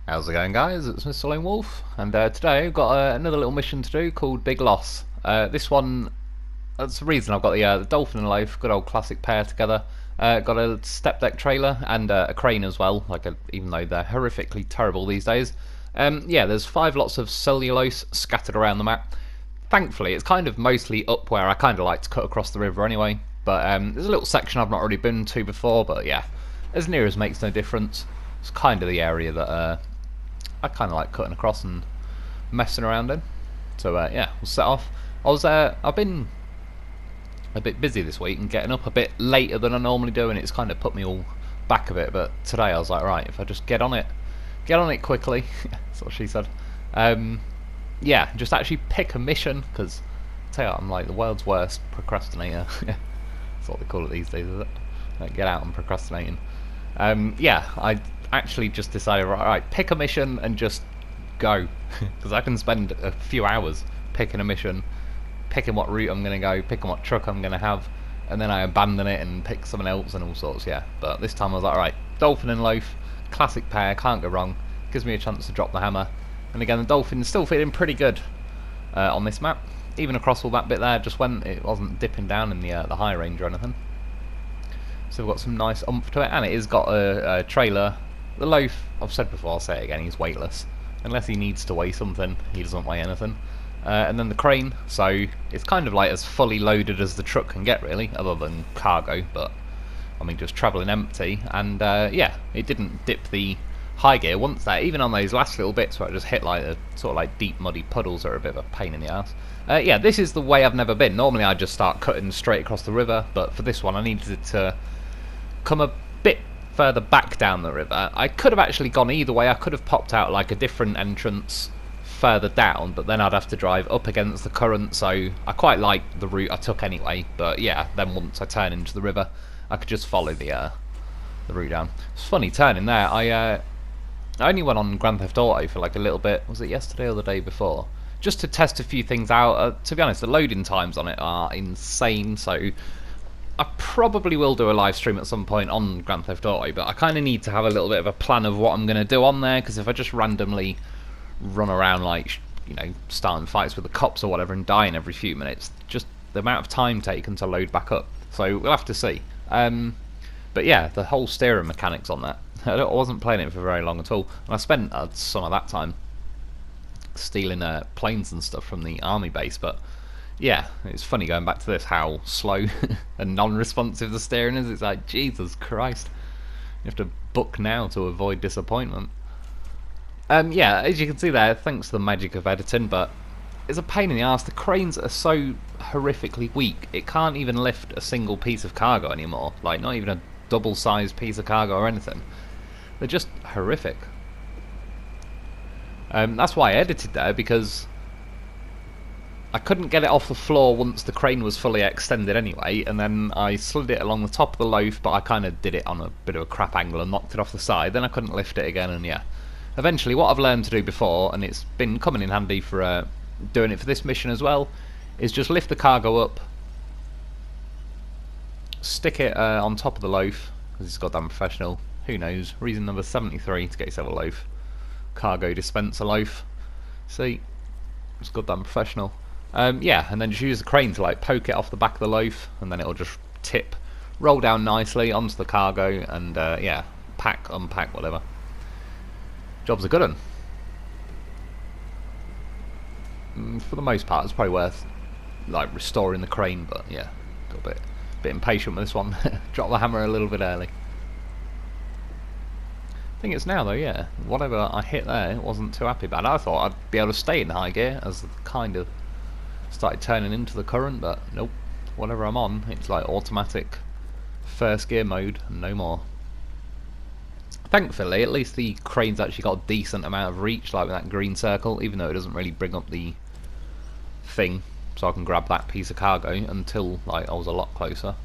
How's it going, guys? It's Mr. Lo4f, and today I've got another little mission to do called Big Loss. This one, that's the reason I've got the Dolphin and Lo4f, good old classic pair together. Got a step deck trailer and a crane as well, even though they're horrifically terrible these days. Yeah, there's 5 lots of cellulose scattered around the map. Thankfully, it's kind of mostly up where I kind of like to cut across the river anyway, but there's a little section I've not already been to before, but yeah, as near as makes no difference. It's kind of the area that I kind of like cutting across and messing around in. So yeah, we'll set off. I've been a bit busy this week and getting up a bit later than I normally do, and it's kind of put me all back a bit. But today I was like, right, if I just get on it quickly. That's what she said. Yeah, just actually pick a mission, because I tell you what, I'm like the world's worst procrastinator. That's what they call it these days, is it? Like, get out and procrastinating. Yeah, I actually just decided, right, pick a mission and just go, because I can spend a few hours picking a mission, picking what route I'm going to go, picking what truck I'm going to have, and then I abandon it and pick someone else and all sorts. Yeah, but this time I was like, right, Dolphin and Lo4f, classic pair, can't go wrong, gives me a chance to drop the hammer. And again, the Dolphin's still feeling pretty good on this map, even across all that bit there, just when it wasn't dipping down in the high range or anything. So we've got some nice oomph to it, and it has got a trailer. The Lo4f, I've said before, I'll say it again, he's weightless. Unless he needs to weigh something, he doesn't weigh anything. And then the crane, so it's kind of like as fully loaded as the truck can get, really, other than cargo, but I mean just travelling empty. And yeah, it didn't dip the high gear once there, even on those last little bits where I just hit like the sort of like deep muddy puddles that are a bit of a pain in the ass. Yeah, this is the way I've never been. Normally I just start cutting straight across the river, but for this one I needed it to come a bit further back down the river. I could have actually gone either way. I could have popped out like a different entrance further down, but then I'd have to drive up against the current, so I quite like the route I took anyway. But yeah, then once I turn into the river, I could just follow the route down. It's funny turning there. I only went on Grand Theft Auto for like a little bit. Was it yesterday or the day before? Just to test a few things out. To be honest, the loading times on it are insane, so I probably will do a live stream at some point on Grand Theft Auto, but I kind of need to have a little bit of a plan of what I'm going to do on there, because if I just randomly run around like, you know, starting fights with the cops or whatever and dying every few minutes, just the amount of time taken to load back up. So we'll have to see. But yeah, the whole steering mechanics on that, I wasn't playing it for very long at all, and I spent some of that time stealing planes and stuff from the army base. But yeah, it's funny going back to this, how slow and non-responsive the steering is. It's like, Jesus Christ, you have to book now to avoid disappointment. Yeah, as you can see there, thanks to the magic of editing, but it's a pain in the arse. The cranes are so horrifically weak, it can't even lift a single piece of cargo anymore, like not even a double-sized piece of cargo or anything. They're just horrific. That's why I edited there, because I couldn't get it off the floor once the crane was fully extended anyway, and then I slid it along the top of the Lo4f, but I kind of did it on a bit of a crap angle and knocked it off the side. Then I couldn't lift it again, and yeah. Eventually, what I've learned to do before, and it's been coming in handy for doing it for this mission as well, is just lift the cargo up, stick it on top of the Lo4f, because it's goddamn professional. Who knows? Reason number 73 to get yourself a Lo4f. Cargo dispenser Lo4f. See? It's goddamn professional. Yeah, and then just use the crane to like poke it off the back of the Lo4f, and then it'll just tip, roll down nicely onto the cargo, and yeah, pack, unpack, whatever. Job's a good one. For the most part, it's probably worth like restoring the crane, but yeah, got a bit impatient with this one. Drop the hammer a little bit early. I think it's now though, yeah. Whatever I hit there, it wasn't too happy about. I thought I'd be able to stay in high gear as the kind of started turning into the current, but nope. Whatever I'm on, it's like automatic first gear mode and no more. Thankfully, at least the crane's actually got a decent amount of reach, like with that green circle, even though it doesn't really bring up the thing, so I can grab that piece of cargo until like I was a lot closer.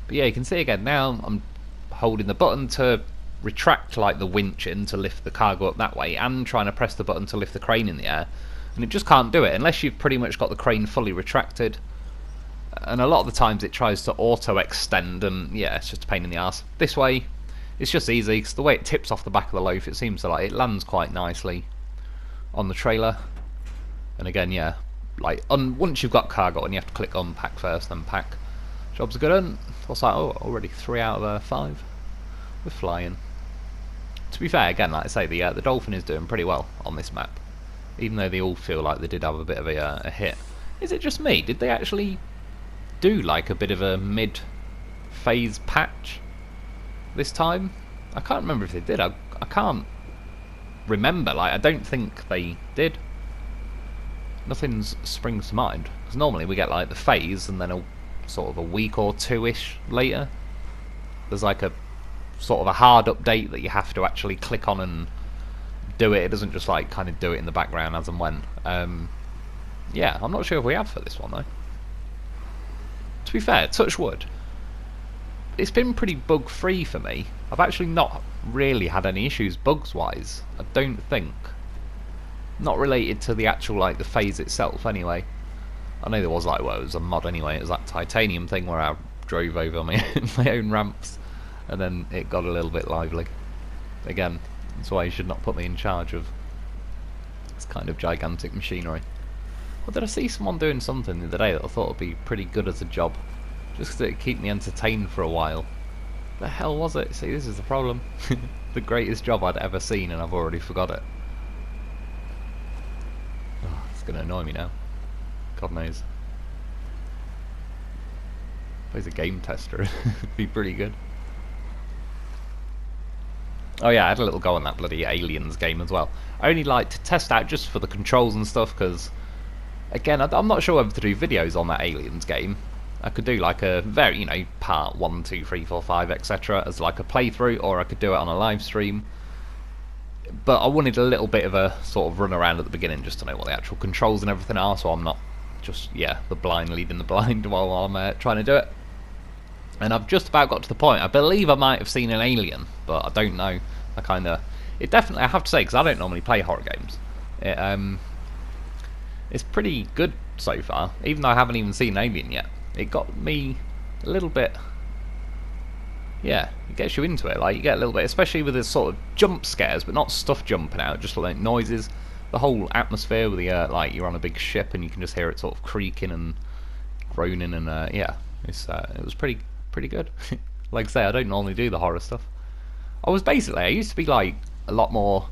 But yeah, you can see again now I'm holding the button to retract like the winch in to lift the cargo up that way, and trying to press the button to lift the crane in the air, and it just can't do it unless you've pretty much got the crane fully retracted. And a lot of the times it tries to auto extend, and yeah, it's just a pain in the arse. This way it's just easy because the way it tips off the back of the loaf, it seems to like it lands quite nicely on the trailer. And again, yeah, like once you've got cargo and you have to click unpack first, then pack. Job's a good one. What's that? Oh, already 3 out of 5. We're flying. To be fair, again, like I say, the Dolphin is doing pretty well on this map, even though they all feel like they did have a bit of a hit. Is it just me? Did they actually do like a bit of a mid-phase patch this time? I can't remember if they did. I can't remember. Like, I don't think they did. Nothing springs to mind, because normally we get like the phase and then a sort of a week or two-ish later there's like a sort of a hard update that you have to actually click on and do it. It doesn't just like kind of do it in the background as and when. Yeah, I'm not sure if we have for this one though. To be fair, touch wood, it's been pretty bug free for me. I've actually not really had any issues bugs wise, I don't think. Not related to the actual like the phase itself anyway. I know there was like, well, it was a mod anyway, it was that titanium thing where I drove over my own ramps and then it got a little bit lively. Again, that's why you should not put me in charge of this kind of gigantic machinery. Well, did I see someone doing something the other day that I thought would be pretty good as a job? Just because it'd keep me entertained for a while. The hell was it? See, this is the problem. The greatest job I'd ever seen and I've already forgot it. Oh, it's going to annoy me now. God knows. Plays a game tester. It'd be pretty good. Oh yeah, I had a little go on that bloody Aliens game as well. I only like to test out just for the controls and stuff, because again, I'm not sure whether to do videos on that Aliens game. I could do like a very, you know, part 1, 2, 3, 4, 5, etc. as like a playthrough, or I could do it on a live stream. But I wanted a little bit of a sort of run around at the beginning just to know what the actual controls and everything are, so I'm not just, yeah, the blind leading the blind while I'm trying to do it. And I've just about got to the point. I believe I might have seen an alien, but I don't know. It definitely, I have to say, because I don't normally play horror games. It's pretty good so far, even though I haven't even seen an alien yet. It got me a little bit. Yeah, it gets you into it. Like, you get a little bit, especially with the sort of jump scares, but not stuff jumping out, just like noises. The whole atmosphere with the like you're on a big ship and you can just hear it sort of creaking and groaning, and yeah, it was pretty good. Like I say, I don't normally do the horror stuff. I used to be like a lot more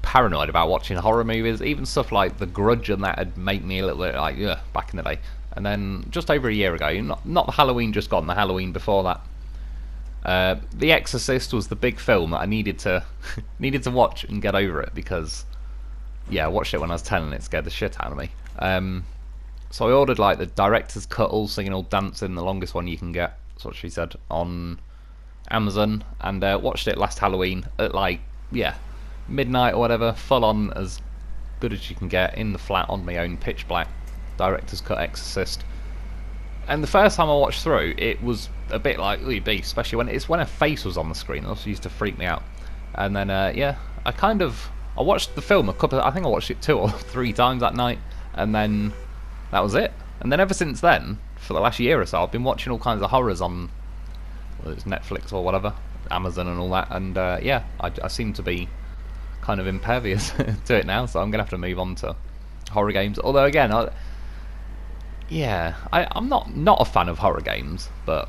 paranoid about watching horror movies, even stuff like The Grudge, and that would make me a little bit like, yeah, back in the day. And then just over a year ago, not the Halloween just gone, the Halloween before that, The Exorcist was the big film that I needed to watch and get over it, because yeah, I watched it when I was 10 and it scared the shit out of me. So I ordered like the director's cut, all singing, all dancing, the longest one you can get, that's what she said, on Amazon, and watched it last Halloween at like, yeah, midnight or whatever, full on, as good as you can get, in the flat on my own, pitch black, director's cut Exorcist. And the first time I watched through, it was a bit like, ooh, beast, especially when her face was on the screen. It also used to freak me out. And then yeah, I watched the film I think I watched it 2 or 3 times that night, and then that was it. And then ever since then, for the last year or so, I've been watching all kinds of horrors on, whether it's Netflix or whatever, Amazon and all that, and yeah, I seem to be kind of impervious to it now, so I'm gonna have to move on to horror games. Although again, I'm not a fan of horror games, but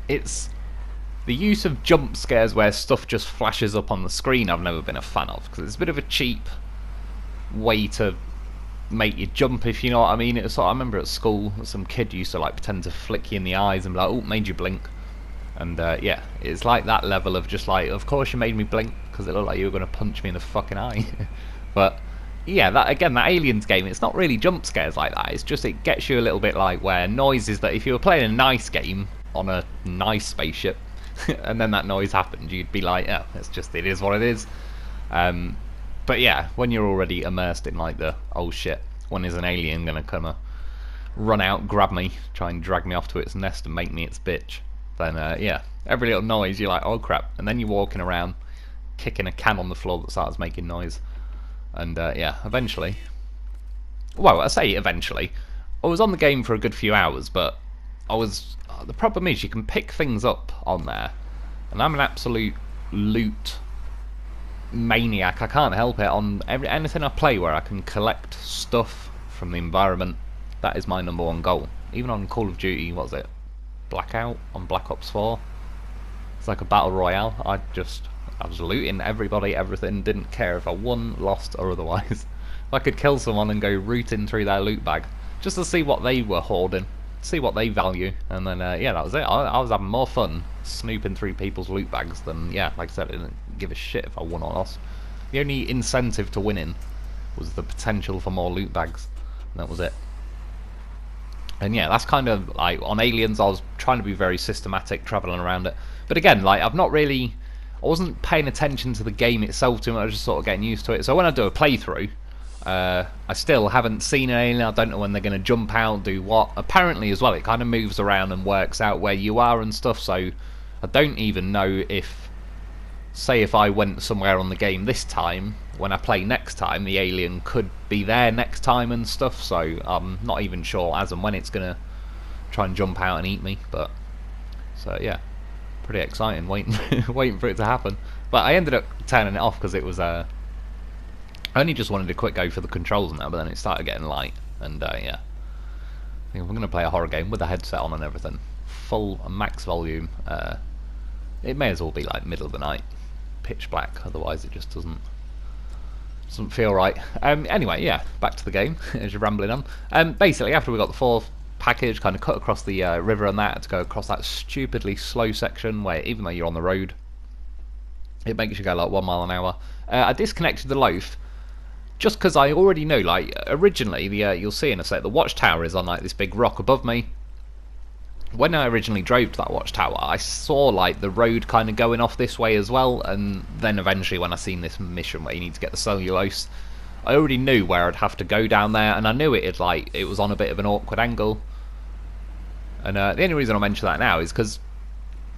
it's the use of jump scares where stuff just flashes up on the screen I've never been a fan of, because it's a bit of a cheap way to make you jump, if you know what I mean. It's sort of, I remember at school some kid used to like pretend to flick you in the eyes and be like, oh, made you blink. And yeah, it's like that level of just like, of course you made me blink because it looked like you were going to punch me in the fucking eye. But yeah, that Aliens game, it's not really jump scares like that. It's just, it gets you a little bit like where noises that if you were playing a nice game on a nice spaceship and then that noise happened, you'd be like, yeah, it is what it is. But yeah, when you're already immersed in like the, oh shit, when is an alien gonna come run out, grab me, try and drag me off to its nest and make me its bitch, then yeah, every little noise you're like, oh crap. And then you're walking around kicking a can on the floor that starts making noise. And yeah, eventually, well, I say eventually, I was on the game for a good few hours, but the problem is you can pick things up on there And I'm an absolute loot maniac. I can't help it. On anything I play where I can collect stuff from the environment, that is my #1 goal. Even on Call of Duty, what was it? Blackout on Black Ops 4. It's like a battle royale. I was looting everybody, everything. Didn't care if I won, lost, or otherwise. If I could kill someone and go rooting through their loot bag just to see what they were hoarding, see what they value, and then yeah, that was it. I was having more fun snooping through people's loot bags than, yeah, like I said, I didn't give a shit if I won or lost. The only incentive to winning was the potential for more loot bags, and that was it. And yeah, that's kind of like on Aliens. I was trying to be very systematic, traveling around it. But again, like I wasn't paying attention to the game itself too much. I was just sort of getting used to it. So when I do a playthrough, I still haven't seen an alien. I don't know when they're going to jump out, do what. Apparently, as well, it kind of moves around and works out where you are and stuff. So I don't even know if, say, if I went somewhere on the game this time, when I play next time, the alien could be there next time and stuff. So I'm not even sure as and when it's going to try and jump out and eat me. But so yeah, pretty exciting waiting waiting for it to happen. But I ended up turning it off because it was I only just wanted a quick go for the controls now, but then it started getting light, and yeah, I think if I'm going to play a horror game with a headset on and everything, full max volume, it may as well be like middle of the night, pitch black, otherwise it just doesn't feel right. Anyway, yeah, back to the game as you're rambling on. Basically, after we got the 4th package, kind of cut across the river and that, to go across that stupidly slow section where even though you're on the road, it makes you go like 1 mile an hour. I disconnected the Lo4f just because I already know, like, originally, you'll see in a sec, the watchtower is on like this big rock above me. When I originally drove to that watchtower, I saw like the road kind of going off this way as well, and then eventually when I seen this mission where you need to get the cellulose, I already knew where I'd have to go down there, and I knew it was on a bit of an awkward angle. And the only reason I mention that now is because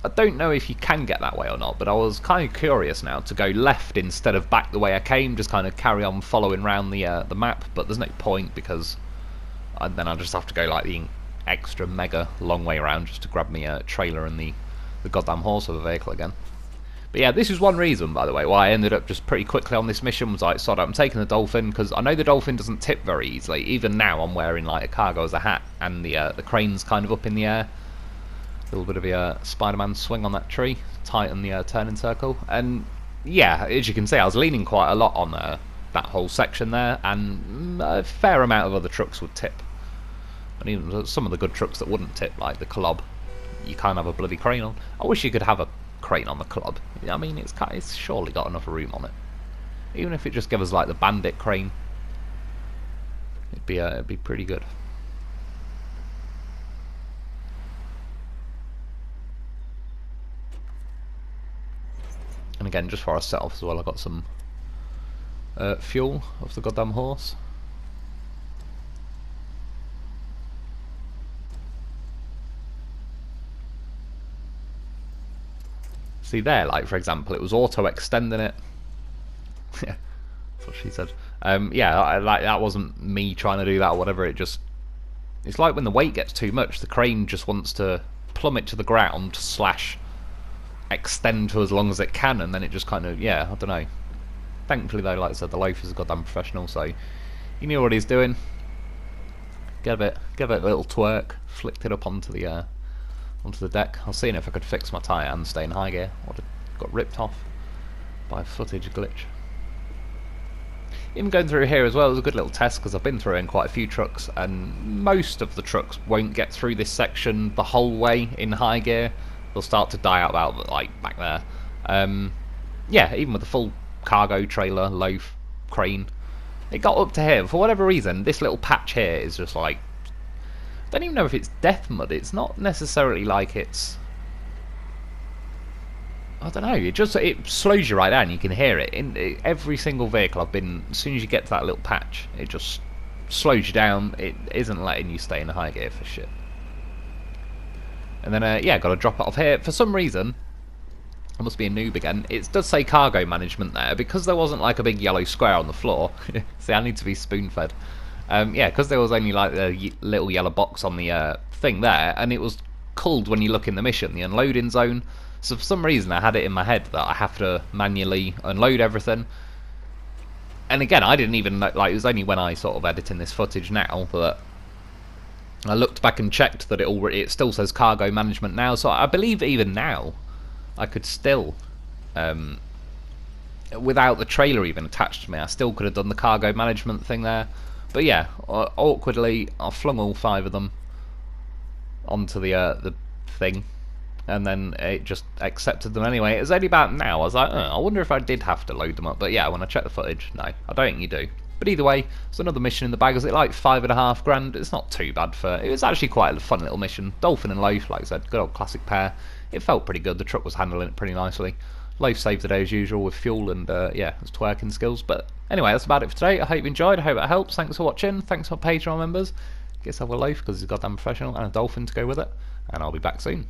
I don't know if you can get that way or not, but I was kind of curious now to go left instead of back the way I came, just kind of carry on following around the map, but there's no point because then I'll just have to go like the extra mega long way around just to grab me a trailer and the goddamn horse of a vehicle again. But yeah, this is one reason, by the way, why I ended up just pretty quickly on this mission. Was like, sod it, I'm taking the Dolphin, because I know the Dolphin doesn't tip very easily. Even now I'm wearing like a cargo as a hat, and the crane's kind of up in the air. A little bit of a Spider-Man swing on that tree, tighten the turning circle. And yeah, as you can see, I was leaning quite a lot on that whole section there, and a fair amount of other trucks would tip. And even some of the good trucks that wouldn't tip, like the Club, you can't have a bloody crane on. I wish you could have a crane on the Club. I mean, it's surely got enough room on it. Even if it just gave us like the Bandit crane, it'd be pretty good. And again, just for ourselves as well, I got some fuel off the goddamn horse. See there, like for example, it was auto extending it. Yeah, that's what she said. Yeah, like that wasn't me trying to do that or whatever. It's like when the weight gets too much, the crane just wants to plummet to the ground / extend to as long as it can, and then it just kind of, yeah, I don't know. Thankfully though, like I said, the Lo4f is a goddamn professional, so he knew what he's doing. Gave it a little twerk, flicked it up onto the deck. I was seeing if I could fix my tyre and stay in high gear. What got ripped off by a footage glitch. Even going through here as well was a good little test, because I've been through in quite a few trucks, and most of the trucks won't get through this section the whole way in high gear. They'll start to die out about like back there. Yeah, even with the full cargo trailer, Lo4f, crane, it got up to here. For whatever reason, this little patch here is just like, I don't even know if it's death mud. It's not necessarily like it's, I don't know, it slows you right down. You can hear it in every single vehicle I've been. As soon as you get to that little patch, it just slows you down. It isn't letting you stay in high gear for shit. And then yeah, got to drop it off here. For some reason, I must be a noob again, it does say cargo management there, because there wasn't like a big yellow square on the floor. See, I need to be spoon fed. Yeah, because there was only like a little yellow box on the thing there, and it was called, when you look in the mission, the unloading zone. So for some reason I had it in my head that I have to manually unload everything. And again, I didn't even know, like, it was only when I sort of editing this footage now that I looked back and checked that it still says cargo management now. So I believe even now I could still, without the trailer even attached to me, I still could have done the cargo management thing there. But yeah, awkwardly I flung all 5 of them onto the thing, and then it just accepted them anyway. It was only about now I was like, I wonder if I did have to load them up. But yeah, when I checked the footage, no, I don't think you do. But either way, it's another mission in the bag. Was it like 5.5 grand? It's not too bad for it. Was actually quite a fun little mission. Dolphin and Lo4f, like I said, good old classic pair. It felt pretty good. The truck was handling it pretty nicely. Lo4f saved the day as usual with fuel and yeah, his twerking skills. But anyway, that's about it for today. I hope you enjoyed. I hope it helps. Thanks for watching. Thanks for Patreon members. Get yourself a Lo4f because he's goddamn professional, and a Dolphin to go with it. And I'll be back soon.